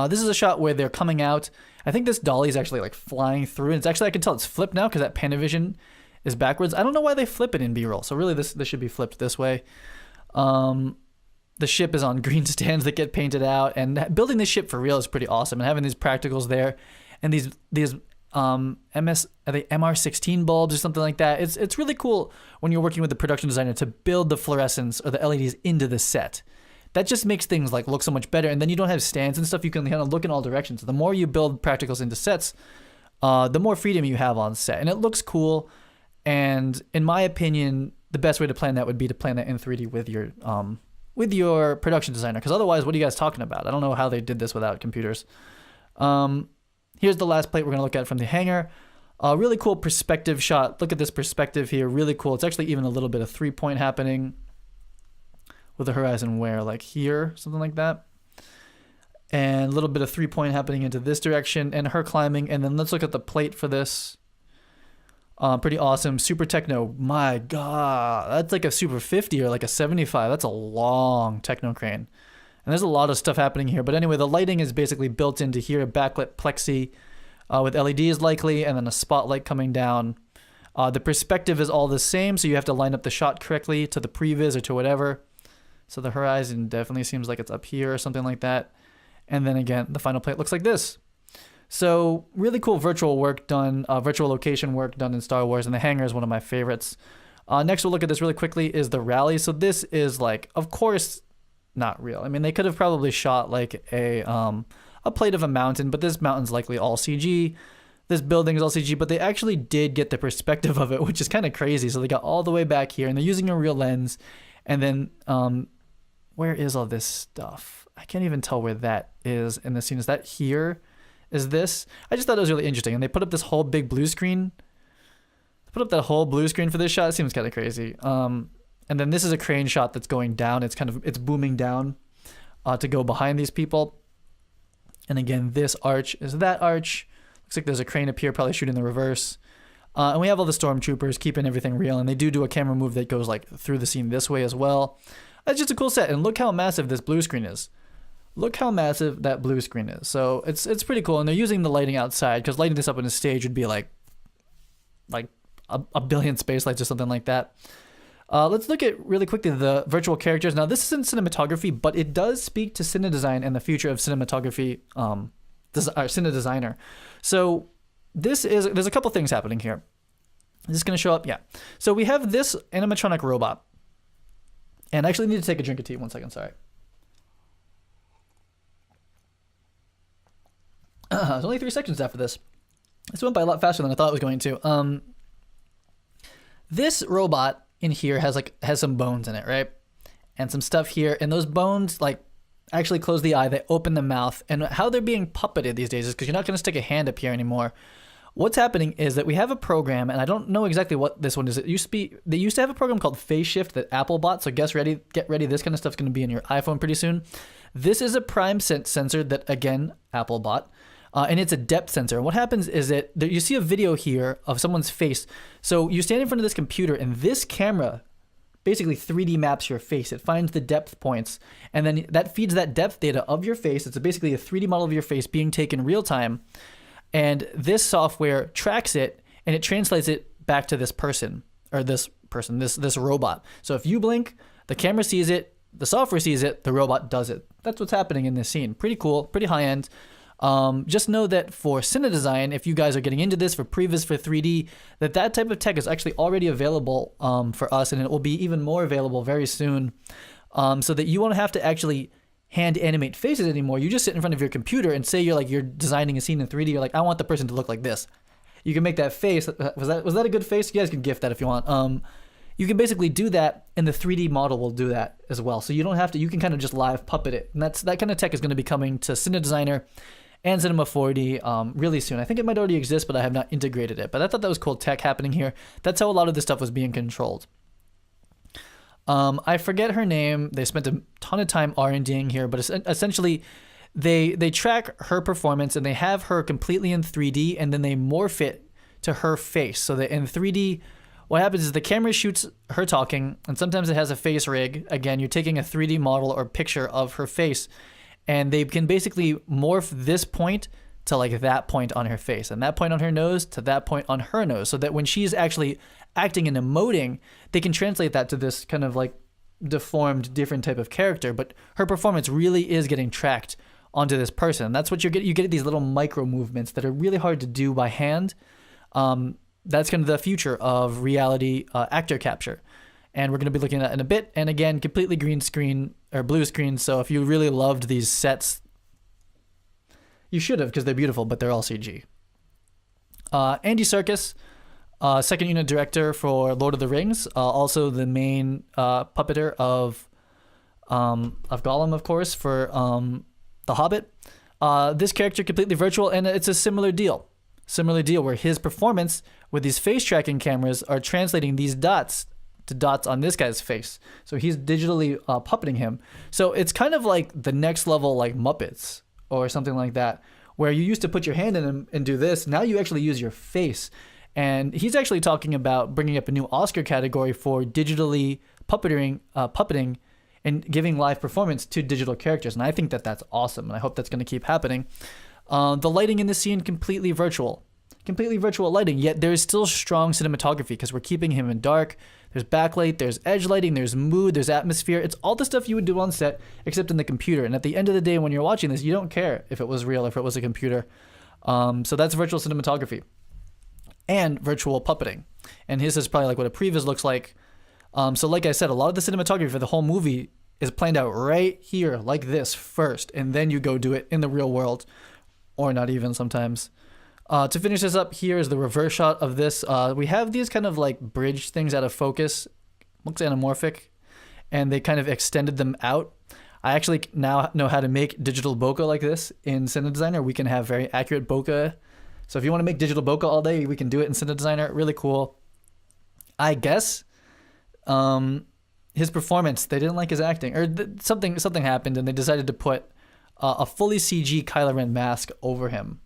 This is a shot where they're coming out. I think this dolly is actually like flying through. And it's actually, I can tell it's flipped now because that Panavision is backwards. I don't know why they flip it in B-roll. So really this should be flipped this way. The ship is on green stands that get painted out. And building this ship for real is pretty awesome. And having these practicals there and these are they MR16 bulbs or something like that. It's really cool when you're working with the production designer to build the fluorescence or the LEDs into the set. That just makes things like look so much better. And then you don't have stands and stuff. You can kind of look in all directions. The more you build practicals into sets, the more freedom you have on set. And it looks cool. And in my opinion, the best way to plan that would be to plan that in 3D with your production designer. Because otherwise, what are you guys talking about? I don't know how they did this without computers. Here's the last plate we're going to look at from the hangar. Really cool perspective shot. Look at this perspective here. Really cool. It's actually even a little bit of 3-point happening with the horizon where, like here, something like that. And a little bit of 3-point happening into this direction and her climbing. And then let's look at the plate for this. Pretty awesome. Super techno. My God. That's like a Super 50 or like a 75. That's a long techno crane. And there's a lot of stuff happening here. But anyway, the lighting is basically built into here, a backlit plexi with LEDs likely, and then a spotlight coming down. The perspective is all the same, so you have to line up the shot correctly to the previs or to whatever. So the horizon definitely seems like it's up here or something like that. And then again, the final plate looks like this. So really cool virtual work done, virtual location work done in Star Wars, and the hangar is one of my favorites. Next, we'll look at this really quickly is the rally. So this is like, of course, not real. I mean, they could have probably shot like a plate of a mountain, but this mountain's likely all CG. This building is all CG, but they actually did get the perspective of it, which is kind of crazy. So they got all the way back here, and they're using a real lens. And then, where is all this stuff? I can't even tell where that is in the scene. Is that here? Is this? I just thought it was really interesting. And they put up this whole big blue screen. They put up that whole blue screen for this shot. It seems kind of crazy. And then this is a crane shot that's going down. It's booming down to go behind these people. And again, this arch is that arch. Looks like there's a crane up here, probably shooting the reverse. And we have all the stormtroopers keeping everything real. And they do a camera move that goes like through the scene this way as well. That's just a cool set. And look how massive this blue screen is. Look how massive that blue screen is. So it's pretty cool. And they're using the lighting outside because lighting this up on a stage would be like a billion space lights or something like that. Let's look at really quickly the virtual characters. Now, this isn't cinematography, but it does speak to cine design and the future of cinematography, cine designer. So there's a couple things happening here. Is this going to show up? Yeah. So we have this animatronic robot. And I actually need to take a drink of tea. 1 second, sorry. There's only 3 sections after this. This went by a lot faster than I thought it was going to. This robot in here has some bones in it, right? And some stuff here. And those bones like actually close the eye. They open the mouth. And how they're being puppeted these days is because you're not going to stick a hand up here anymore. What's happening is that we have a program, and I don't know exactly what this one is. They used to have a program called Phase Shift that Apple bought. So get ready. This kind of stuff's going to be in your iPhone pretty soon. This is a prime sensor that, again, Apple bought. and it's a depth sensor. And what happens is that you see a video here of someone's face. So you stand in front of this computer, and this camera basically 3D maps your face. It finds the depth points, and then that feeds that depth data of your face. It's basically a 3D model of your face being taken real time, and this software tracks it, and it translates it back to this person, or this robot. So if you blink, the camera sees it, the software sees it, the robot does it. That's what's happening in this scene. Pretty cool, pretty high end. Just know that for cine design, if you guys are getting into this for previs for 3D, that type of tech is actually already available for us, and it will be even more available very soon, so that you won't have to actually hand animate faces anymore. You just sit in front of your computer and say you're designing a scene in 3D. You're like, I want the person to look like this. You can make that face. Was that a good face? You guys can GIF that if you want. You can basically do that, and the 3D model will do that as well. So you don't have to. You can kind of just live puppet it, and that kind of tech is going to be coming to Cine Designer and Cinema 4D really soon. I think it might already exist, but I have not integrated it. But I thought that was cool tech happening here. That's how a lot of this stuff was being controlled. I forget her name. They spent a ton of time R&Ding here, but essentially they track her performance, and they have her completely in 3D, and then they morph it to her face. So that in 3D, what happens is the camera shoots her talking, and sometimes it has a face rig. Again, you're taking a 3D model or picture of her face, and they can basically morph this point to like that point on her face, and that point on her nose to that point on her nose, so that when she's actually acting and emoting, they can translate that to this kind of like deformed, different type of character. But her performance really is getting tracked onto this person. That's what you get. You get these little micro movements that are really hard to do by hand. That's kind of the future of reality actor capture. And we're going to be looking at that in a bit. And again, completely green screen or blue screen. So if you really loved these sets, you should have, because they're beautiful, but they're all CG. Andy Serkis, second unit director for Lord of the Rings, also the main puppeter of Gollum, of course, for The Hobbit. This character completely virtual, and it's a similar deal where his performance with these face tracking cameras are translating these dots to dots on this guy's face. So he's digitally puppeting him. So it's kind of like the next level, like Muppets or something like that, where you used to put your hand in him and do this. Now you actually use your face. And he's actually talking about bringing up a new Oscar category for digitally puppeting and giving live performance to digital characters. And I think that's awesome, and I hope that's going to keep happening. The lighting in this scene, completely virtual lighting, yet there's still strong cinematography because we're keeping him in dark. There's backlight, there's edge lighting, there's mood, there's atmosphere. It's all the stuff you would do on set, except in the computer. And at the end of the day, when you're watching this, you don't care if it was real, if it was a computer. So that's virtual cinematography and virtual puppeting. And his is probably like what a previs looks like. So like I said, a lot of the cinematography for the whole movie is planned out right here, like this first, and then you go do it in the real world, or not even sometimes. To finish this up, here is the reverse shot of this. We have these kind of like bridge things out of focus. Looks anamorphic. And they kind of extended them out. I actually now know how to make digital bokeh like this in Cine Designer. We can have very accurate bokeh. So if you want to make digital bokeh all day, we can do it in Cine Designer. Really cool. I guess his performance, they didn't like his acting. Or something happened, and they decided to put a fully CG Kylo Ren mask over him.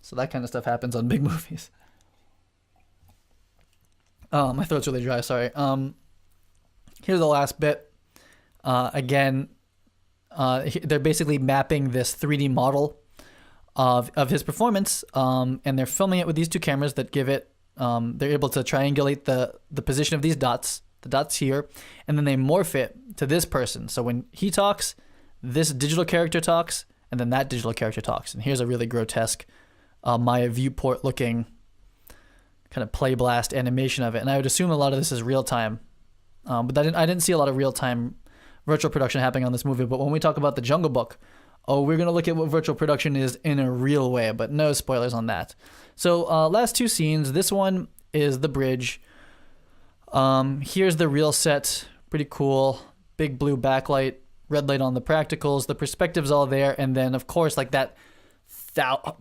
So that kind of stuff happens on big movies. My throat's really dry, sorry. Here's the last bit. Again, they're basically mapping this 3D model of his performance, and they're filming it with these two cameras that give it, they're able to triangulate the position of these dots, the dots here, and then they morph it to this person. So when he talks, this digital character talks, and then that digital character talks. And here's a really grotesque Maya viewport looking kind of play blast animation of it. And I would assume a lot of this is real time. But I didn't see a lot of real time virtual production happening on this movie. But when we talk about The Jungle Book, we're going to look at what virtual production is in a real way, but no spoilers on that. So last two scenes, this one is the bridge. Here's the real set, pretty cool. Big blue backlight, red light on the practicals, the perspective's all there. And then of course, like that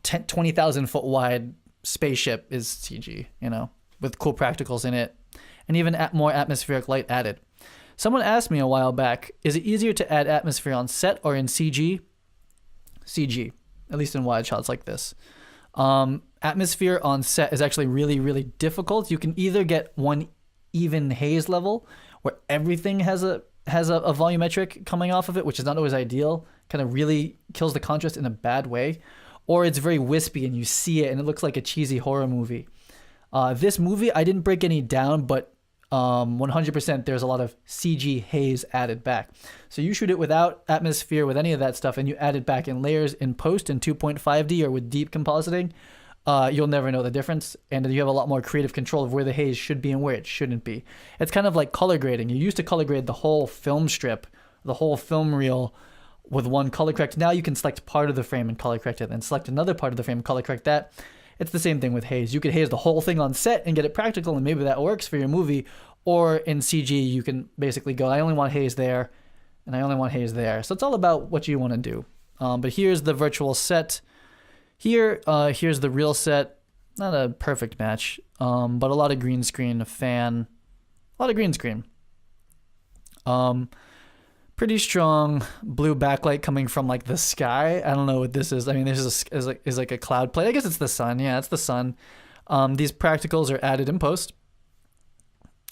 20,000 foot wide spaceship is CG, with cool practicals in it, and even more atmospheric light added. Someone asked me a while back, is it easier to add atmosphere on set or in CG? CG. at least in wide shots like this. Atmosphere on set is actually really, really difficult. You can either get one even haze level where everything has a volumetric coming off of it, which is not always ideal, kind of really kills the contrast in a bad way, or it's very wispy and you see it and it looks like a cheesy horror movie. This movie, I didn't break any down, but 100% there's a lot of CG haze added back. So you shoot it without atmosphere, with any of that stuff, and you add it back in layers in post in 2.5D or with deep compositing, you'll never know the difference, and you have a lot more creative control of where the haze should be and where it shouldn't be. It's kind of like color grading. You used to color grade the whole film strip, the whole film reel with one color correct. Now you can select part of the frame and color correct it, and select another part of the frame and color correct that. It's the same thing with haze. You could haze the whole thing on set and get it practical, and maybe that works for your movie. Or in CG, you can basically go, I only want haze there, and I only want haze there. So it's all about what you want to do. But here's the virtual set. Here's the real set. Not a perfect match, but a lot of green screen, a lot of green screen. Pretty strong blue backlight coming from like the sky. I don't know what this is. I mean, this is like a cloud plate. I guess it's the sun. Yeah, it's the sun. These practicals are added in post.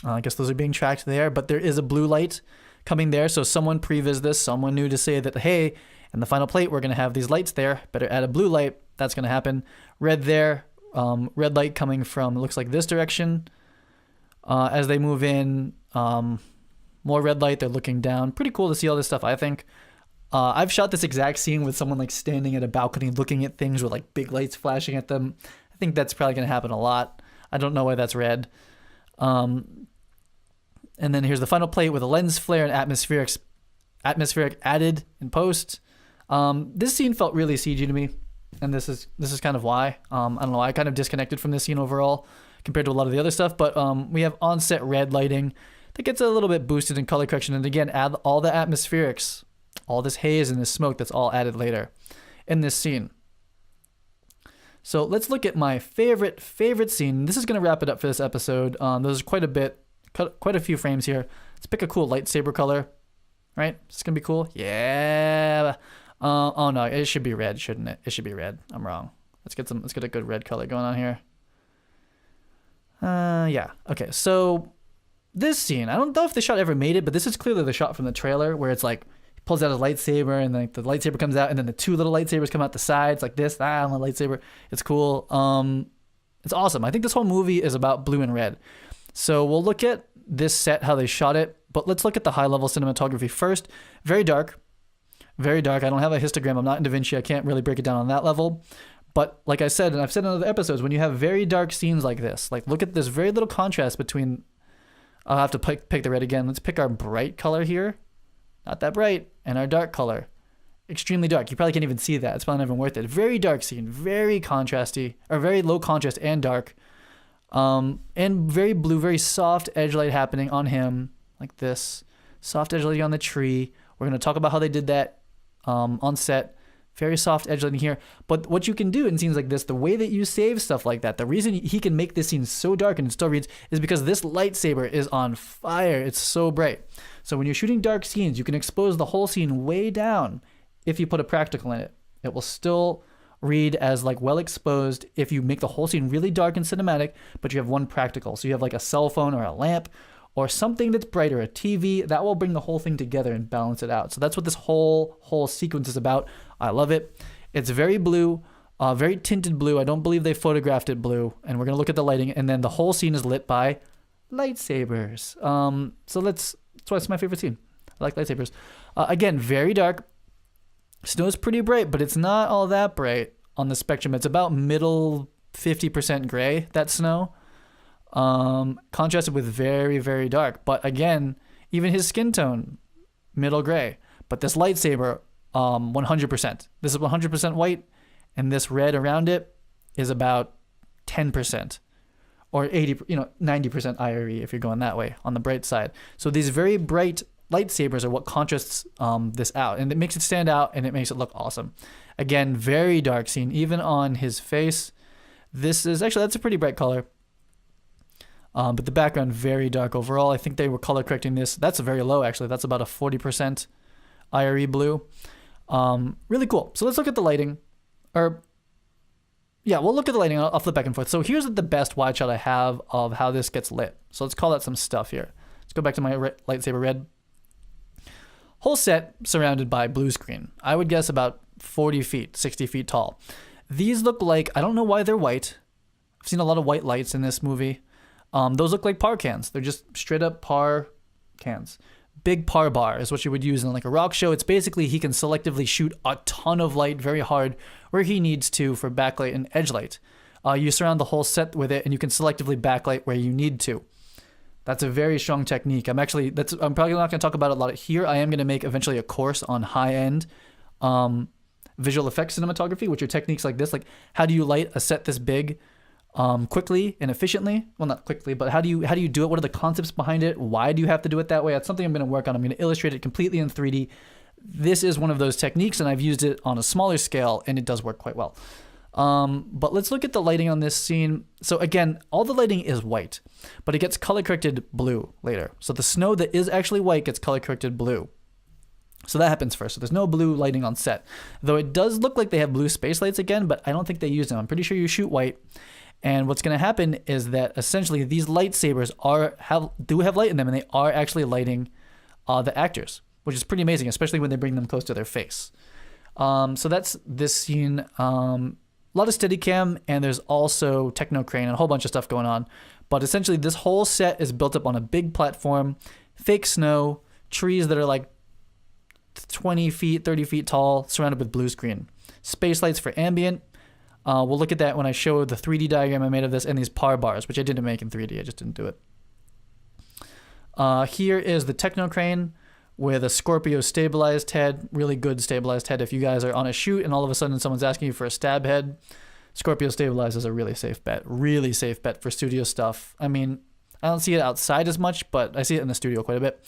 I guess those are being tracked there, but there is a blue light coming there. So someone previs this. Someone knew to say that, hey, in the final plate, we're going to have these lights there. Better add a blue light. That's going to happen. Red there. Red light coming from, it looks like this direction. As they move in, more red light. They're looking down. Pretty cool to see all this stuff, I think. I've shot this exact scene with someone like standing at a balcony looking at things with like big lights flashing at them. I think that's probably going to happen a lot. I don't know why that's red. And then here's the final plate with a lens flare and atmospheric added in post. This scene felt really CG to me, and this is kind of why. I don't know. I kind of disconnected from this scene overall compared to a lot of the other stuff. But we have on-set red lighting that gets a little bit boosted in color correction, and again, add all the atmospherics, all this haze and this smoke that's all added later in this scene. So let's look at my favorite scene. This is going to wrap it up for this episode. There's quite a few frames here. Let's pick a cool lightsaber color, right? This is going to be cool. Yeah. Oh no, it should be red, shouldn't it? It should be red. I'm wrong. Let's get a good red color going on here. Yeah. Okay. So this scene, I don't know if the shot ever made it, but this is clearly the shot from the trailer where it's like he pulls out a lightsaber and like the lightsaber comes out and then the two little lightsabers come out the sides like this. I want a lightsaber. It's cool. It's awesome. I think this whole movie is about blue and red. So we'll look at this set, how they shot it, but let's look at the high level cinematography first. Very dark. Very dark. I don't have a histogram. I'm not in DaVinci. I can't really break it down on that level. But like I said, and I've said in other episodes, when you have very dark scenes like this, like look at this very little contrast between, I'll have to pick the red again. Let's pick our bright color here. Not that bright. And our dark color. Extremely dark. You probably can't even see that. It's probably not even worth it. Very dark scene. Very contrasty, or very low contrast and dark. And very blue, very soft edge light happening on him like this. Soft edge lighting on the tree. We're going to talk about how they did that on set. Very soft edge lighting here. But what you can do in scenes like this, the way that you save stuff like that, the reason he can make this scene so dark and it still reads is because this lightsaber is on fire. It's so bright. So when you're shooting dark scenes, you can expose the whole scene way down if you put a practical in it. It will still read as like well exposed if you make the whole scene really dark and cinematic, but you have one practical. So you have like a cell phone or a lamp or something that's brighter, a TV, that will bring the whole thing together and balance it out. So that's what this whole sequence is about. I love it. It's very blue, very tinted blue. I don't believe they photographed it blue. And we're going to look at the lighting. And then the whole scene is lit by lightsabers. So that's why it's my favorite scene. I like lightsabers. Again, very dark. Snow's pretty bright, but it's not all that bright on the spectrum. It's about middle 50% gray, that snow. Contrasted with very, very dark. But again, even his skin tone, middle gray. But this lightsaber, 100%. This is 100% white, and this red around it is about 10%. Or 90% IRE if you're going that way on the bright side. So these very bright lightsabers are what contrasts this out, and it makes it stand out, and it makes it look awesome. Again, very dark scene, even on his face. This is actually, that's a pretty bright color. But the background, very dark overall. I think they were color correcting this. That's very low, actually. That's about a 40% IRE blue. Really cool. So let's look at the lighting. or yeah, we'll look at the lighting. I'll flip back and forth. So here's the best wide shot I have of how this gets lit. So let's call that some stuff here. Let's go back to my lightsaber red. Whole set surrounded by blue screen. I would guess about 40 feet, 60 feet tall. These look like, I don't know why they're white. I've seen a lot of white lights in this movie. Those look like par cans. They're just straight up par cans. Big par bar is what you would use in like a rock show. It's basically he can selectively shoot a ton of light very hard where he needs to for backlight and edge light. You surround the whole set with it and you can selectively backlight where you need to. That's a very strong technique. I'm probably not going to talk about it a lot here. I am going to make eventually a course on high-end visual effects cinematography, which are techniques like this. Like, how do you light a set this big quickly and efficiently? Well, not quickly, but how do you do it? What are the concepts behind it? Why do you have to do it that way? That's something I'm going to work on. I'm going to illustrate it completely in 3D. This is one of those techniques, and I've used it on a smaller scale, and it does work quite well. But let's look at the lighting on this scene. So again, all the lighting is white, but it gets color corrected blue later. So the snow that is actually white gets color corrected blue. So that happens first. So there's no blue lighting on set, though it does look like they have blue space lights again, but I don't think they use them. I'm pretty sure you shoot white. And what's going to happen is that essentially these lightsabers do have light in them, and they are actually lighting the actors, which is pretty amazing, especially when they bring them close to their face. So that's this scene. A lot of Steadicam, and there's also Techno Crane and a whole bunch of stuff going on. But essentially, this whole set is built up on a big platform, fake snow, trees that are like 20 feet, 30 feet tall, surrounded with blue screen. Space lights for ambient. We'll look at that when I show the 3D diagram I made of this and these par bars, which I didn't make in 3D. I just didn't do it. Here is the Techno Crane with a Scorpio stabilized head, really good stabilized head. If you guys are on a shoot and all of a sudden someone's asking you for a stab head, Scorpio stabilized is a really safe bet for studio stuff. I mean, I don't see it outside as much, but I see it in the studio quite a bit.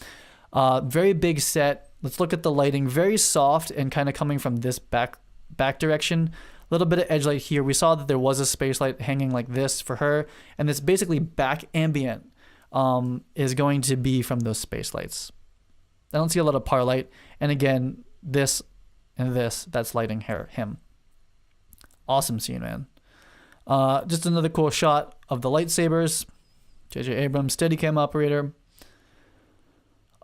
Very big set. Let's look at the lighting. Very soft and kind of coming from this back direction. A little bit of edge light here. We saw that there was a space light hanging like this for her, and this basically back ambient is going to be from those space lights. I don't see a lot of par light. And again, this and this, that's lighting him. Awesome scene, man. Just another cool shot of the lightsabers. J.J. Abrams, Steadicam operator.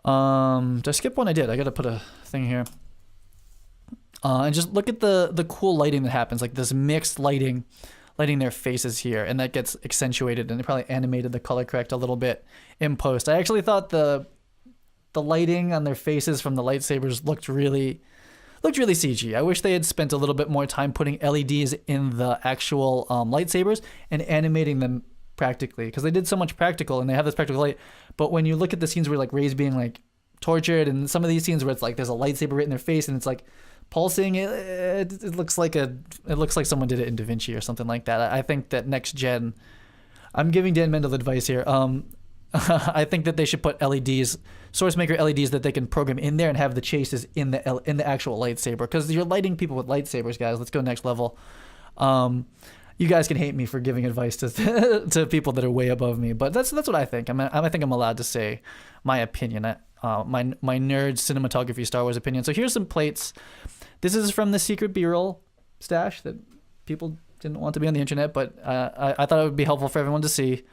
Did I skip one? I did. I got to put a thing here. And just look at the cool lighting that happens, like this mixed lighting their faces here, and that gets accentuated, and they probably animated the color correct a little bit in post. I actually thought the lighting on their faces from the lightsabers looked really CG. I wish they had spent a little bit more time putting LEDs in the actual lightsabers and animating them practically, because they did so much practical and they have this practical light. But when you look at the scenes where like Rey's being like tortured, and some of these scenes where it's like there's a lightsaber right in their face and it's like pulsing, it looks like someone did it in DaVinci or something like that. I think that next gen, I'm giving Dan Mendel advice here. I think that they should put LEDs, source maker LEDs that they can program in there and have the chases in the actual lightsaber, because you're lighting people with lightsabers, guys. Let's go next level. You guys can hate me for giving advice to people that are way above me, but that's what I think. I think I'm allowed to say my opinion, my nerd cinematography Star Wars opinion. So here's some plates. This is from the secret B-roll stash that people didn't want to be on the internet, but I thought it would be helpful for everyone to see.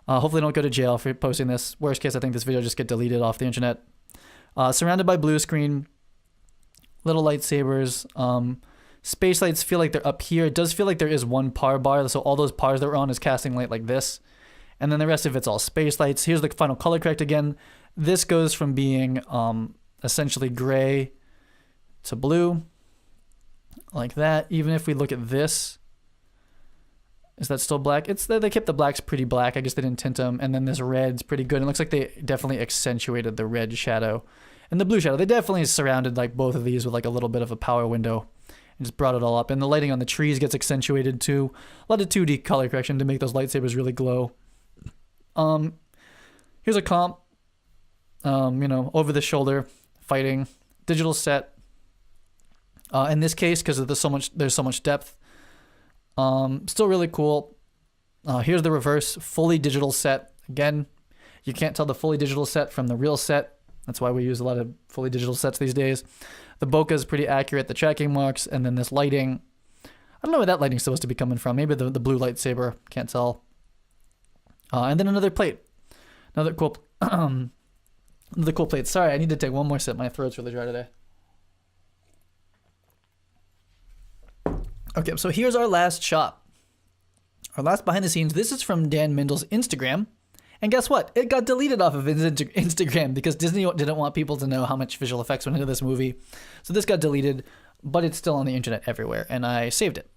Hopefully don't go to jail for posting this. Worst case, I think this video just get deleted off the internet. Surrounded by blue screen, little lightsabers. Space lights feel like they're up here. It does feel like there is one par bar, so all those pars that we're on is casting light like this. And then the rest of it's all space lights. Here's the final color correct again. This goes from being essentially gray to blue, like that. Even if we look at this, is that still black? They kept the blacks pretty black. I guess they didn't tint them. And then this red's pretty good. It looks like they definitely accentuated the red shadow and the blue shadow. They definitely surrounded like both of these with like a little bit of a power window and just brought it all up. And the lighting on the trees gets accentuated too. A lot of 2D color correction to make those lightsabers really glow. Here's a comp. Over the shoulder fighting, digital set. In this case, because there's so much depth. Still really cool. Here's the reverse, fully digital set. Again, you can't tell the fully digital set from the real set. That's why we use a lot of fully digital sets these days. The bokeh is pretty accurate, the tracking marks, and then this lighting. I don't know where that lighting's supposed to be coming from. Maybe the blue lightsaber. Can't tell. And then another plate. Another cool plate. Sorry, I need to take one more sip. My throat's really dry today. Okay, so here's our last shot. Our last behind the scenes. This is from Dan Mindl's Instagram. And guess what? It got deleted off of his Instagram because Disney didn't want people to know how much visual effects went into this movie. So this got deleted, but it's still on the internet everywhere, and I saved it.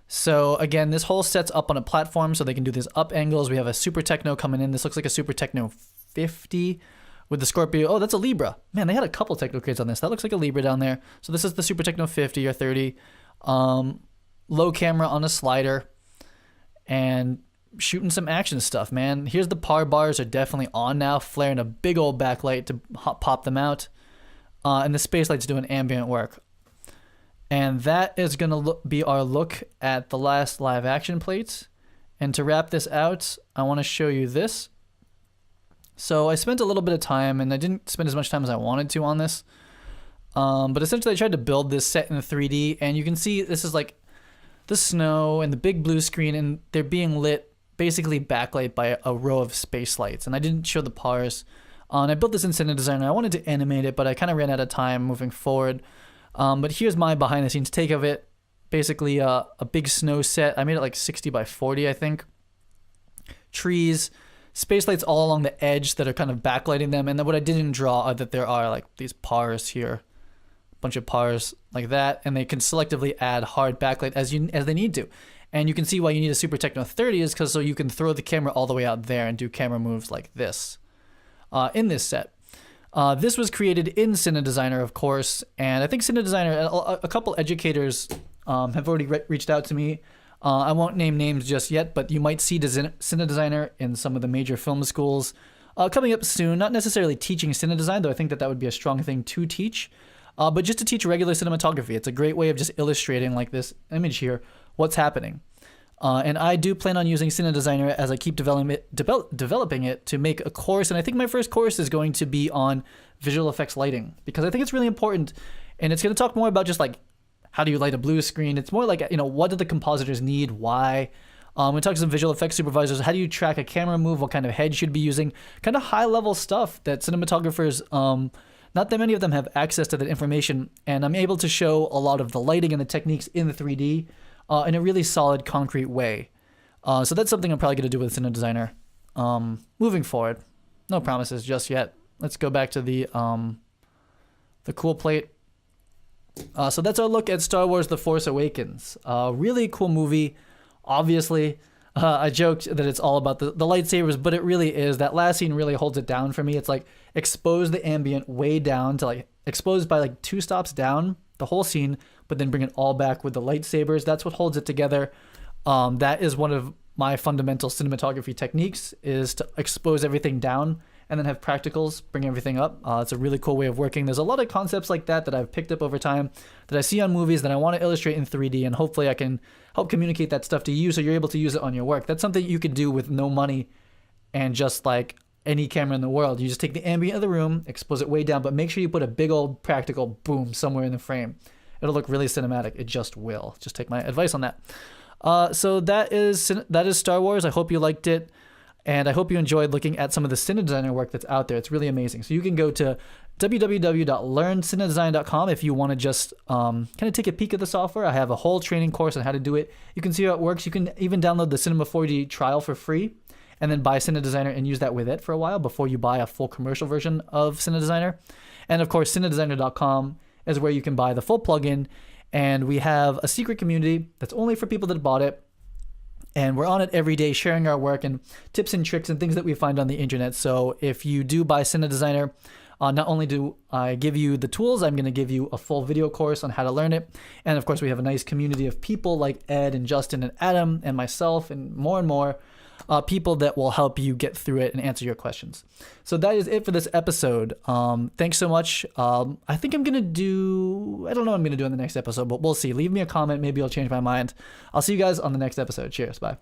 So again, this whole set's up on a platform so they can do these up angles. We have a Super Techno coming in. This looks like a Super Techno 50 with the Scorpio. Oh, that's a Libra. Man, they had a couple Techno crates on this. That looks like a Libra down there. So this is the Super Techno 50 or 30. Low camera on a slider. And shooting some action stuff, man. Here's the par bars are definitely on now, flaring a big old backlight to pop them out. And the space light's doing ambient work. And that is going to be our look at the last live action plates. And to wrap this out, I want to show you this. So I spent a little bit of time, and I didn't spend as much time as I wanted to on this. But essentially I tried to build this set in 3D, and you can see this is like the snow and the big blue screen, and they're being lit basically backlight by a row of space lights. And I didn't show the pars. And I built this in Cinedesigner. I wanted to animate it, but I kind of ran out of time moving forward. But here's my behind the scenes take of it. Basically a big snow set. I made it like 60 by 40, I think. Trees, space lights all along the edge that are kind of backlighting them. And then what I didn't draw are that there are like these pars here. Bunch of pars like that, and they can selectively add hard backlight as they need to. And you can see why you need a Super Techno 30 is because so you can throw the camera all the way out there and do camera moves like this in this set. This was created in Cinedesigner, of course, and I think Cinedesigner, a couple educators have already reached out to me. I won't name names just yet, but you might see Cinedesigner in some of the major film schools coming up soon. Not necessarily teaching Cinedesign, though I think that would be a strong thing to teach. But just to teach regular cinematography. It's a great way of just illustrating, like this image here, what's happening. And I do plan on using Cinedesigner as I keep developing it to make a course. And I think my first course is going to be on visual effects lighting, because I think it's really important. And it's going to talk more about just like, how do you light a blue screen? It's more like, what do the compositors need? Why? We talk to some visual effects supervisors. How do you track a camera move? What kind of head should be using? Kind of high level stuff that cinematographers, not that many of them have access to that information, and I'm able to show a lot of the lighting and the techniques in the 3D in a really solid, concrete way. So that's something I'm probably going to do with Cinedesigner moving forward. No promises just yet. Let's go back to the cool plate. So that's our look at Star Wars The Force Awakens. Really cool movie, obviously. I joked that it's all about the lightsabers, but it really is. That last scene really holds it down for me. It's like expose the ambient way down to like exposed by like 2 stops down the whole scene, but then bring it all back with the lightsabers. That's what holds it together. That is one of my fundamental cinematography techniques, is to expose everything down and then have practicals bring everything up. It's a really cool way of working. There's a lot of concepts like that I've picked up over time that I see on movies that I want to illustrate in 3D, and hopefully I can help communicate that stuff to you so you're able to use it on your work. That's something you could do with no money and just like any camera in the world. You just take the ambient of the room, expose it way down, but make sure you put a big old practical boom somewhere in the frame. It'll look really cinematic. It just will. Just take my advice on that. So that is Star Wars. I hope you liked it. And I hope you enjoyed looking at some of the Cinedesigner work that's out there. It's really amazing. So you can go to www.learncinedesign.com if you want to just kind of take a peek at the software. I have a whole training course on how to do it. You can see how it works. You can even download the Cinema 4D trial for free and then buy Cinedesigner and use that with it for a while before you buy a full commercial version of Cinedesigner. And of course, cinedesigner.com is where you can buy the full plugin. And we have a secret community that's only for people that bought it. And we're on it every day, sharing our work and tips and tricks and things that we find on the internet. So if you do buy Cinedesigner, not only do I give you the tools, I'm going to give you a full video course on how to learn it. And of course, we have a nice community of people like Ed and Justin and Adam and myself and more people that will help you get through it and answer your questions. So that is it for this episode. Thanks so much. I think I don't know what I'm going to do in the next episode, but we'll see. Leave me a comment. Maybe I'll change my mind. I'll see you guys on the next episode. Cheers. Bye.